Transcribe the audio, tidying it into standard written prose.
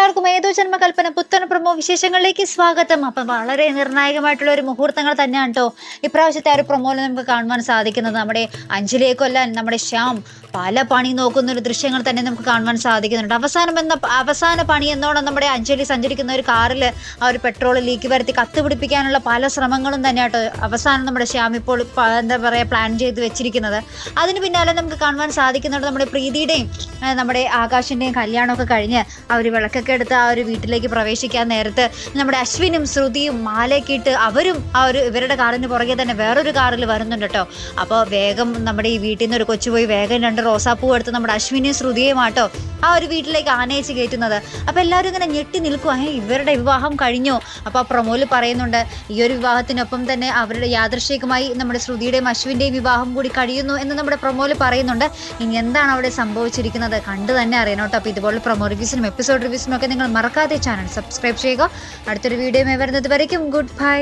എല്ലാവർക്കും ഏതോ ജന്മകൽപ്പന പുത്തൻ പ്രമോ വിശേഷങ്ങളിലേക്ക് സ്വാഗതം. അപ്പം വളരെ നിർണായകമായിട്ടുള്ള ഒരു മുഹൂർത്തങ്ങൾ തന്നെയാണ് കേട്ടോ ഇപ്രാവശ്യത്തെ ആ ഒരു പ്രൊമോയിൽ നമുക്ക് കാണുവാൻ സാധിക്കുന്നത്. നമ്മുടെ അഞ്ജലിയെ കൊല്ലാൻ നമ്മുടെ ശ്യാം പല പണി നോക്കുന്ന ഒരു ദൃശ്യങ്ങൾ തന്നെ നമുക്ക് കാണുവാൻ സാധിക്കുന്നുണ്ട്. അവസാന പണി എന്നോണം നമ്മുടെ അഞ്ജലി സഞ്ചരിക്കുന്ന ഒരു കാറിൽ ആ ഒരു പെട്രോൾ ലീക്ക് വരുത്തി കത്തുപിടിപ്പിക്കാനുള്ള പല ശ്രമങ്ങളും തന്നെയാട്ടോ അവസാനം നമ്മുടെ ശ്യാം ഇപ്പോൾ എന്താ പറയുക പ്ലാൻ ചെയ്ത് വെച്ചിരിക്കുന്നത്. അതിന് പിന്നാലെ നമുക്ക് കാണുവാൻ സാധിക്കുന്നുണ്ട് നമ്മുടെ പ്രീതിയുടെയും നമ്മുടെ ആകാശിൻ്റെയും കല്യാണമൊക്കെ കഴിഞ്ഞ് ആ ഒരു വിളക്കൊക്കെ എടുത്ത് ആ ഒരു വീട്ടിലേക്ക് പ്രവേശിക്കാൻ നേരത്ത് നമ്മുടെ അശ്വിനും ശ്രുതിയും മാലയൊക്കെ ഇട്ട് അവരും ആ ഒരു ഇവരുടെ കാറിന് പുറകെ തന്നെ വേറൊരു കാറിൽ വരുന്നുണ്ട് കേട്ടോ. അപ്പോൾ വേഗം നമ്മുടെ ഈ വീട്ടിൽ നിന്ന് ഒരു കൊച്ചുപോയി വേഗം 2 റോസാപ്പൂ എടുത്ത് നമ്മുടെ അശ്വിനെയും ശ്രുതിയുമാട്ടോ ആ ഒരു വീട്ടിലേക്ക് ആനയിച്ച് കയറ്റുന്നത്. അപ്പോൾ എല്ലാവരും ഇങ്ങനെ ഞെട്ടി നിൽക്കുക, ഇവരുടെ വിവാഹം കഴിഞ്ഞോ? അപ്പോൾ ആ പ്രൊമോയിൽ പറയുന്നുണ്ട് ഈ ഒരു വിവാഹത്തിനൊപ്പം തന്നെ അവരുടെ യാദൃശ്ചികമായി നമ്മുടെ ശ്രുതിയുടെയും അശ്വിൻ്റെയും വിവാഹം കൂടി കഴിയുന്നു എന്ന് നമ്മുടെ പ്രൊമോയിൽ പറയുന്നുണ്ട്. ഇനി എന്താണ് അവിടെ സംഭവിച്ചിരിക്കുന്നത് കണ്ടു തന്നെ അറിയണം കേട്ടോ. അപ്പോൾ ഇതുപോലെ പ്രൊമോ റിവ്യൂസിനും എപ്പിസോഡ് റിവ്യൂസിനും ഒക്കെ നിങ്ങൾ മറക്കാതെ ചാനൽ സബ്സ്ക്രൈബ് ചെയ്യുക. അടുത്തൊരു വീഡിയോ വരുന്നത് വരയ്ക്കും ഗുഡ് ബൈ.